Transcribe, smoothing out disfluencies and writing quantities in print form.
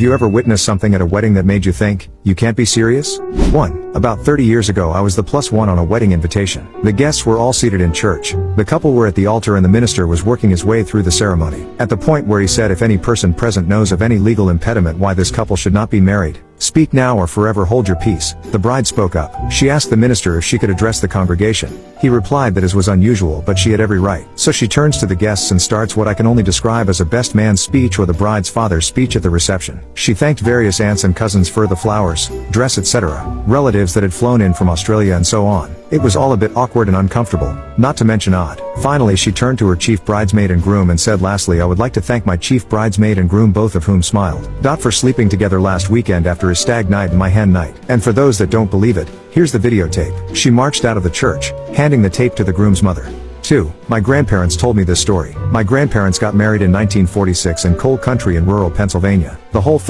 You ever witnessed something at a wedding that made you think, you can't be serious? 1. About 30 years ago I was the +1 on a wedding invitation. The guests were all seated in church. The couple were at the altar and the minister was working his way through the ceremony. At the point where he said if any person present knows of any legal impediment why this couple should not be married, speak now or forever hold your peace. The bride spoke up. She asked the minister if she could address the congregation. He replied that it was unusual but she had every right. So she turns to the guests and starts what I can only describe as a best man's speech or the bride's father's speech at the reception. She thanked various aunts and cousins for the flowers, dress etc., relatives that had flown in from Australia and so on. It was all a bit awkward and uncomfortable, not to mention odd. Finally she turned to her chief bridesmaid and groom and said lastly I would like to thank my chief bridesmaid and groom both of whom smiled. For sleeping together last weekend after his stag night and my hen night. And for those that don't believe it, here's the videotape. She marched out of the church, handing the tape to the groom's mother. 2. My grandparents told me this story. My grandparents got married in 1946 in coal country in rural Pennsylvania. The whole family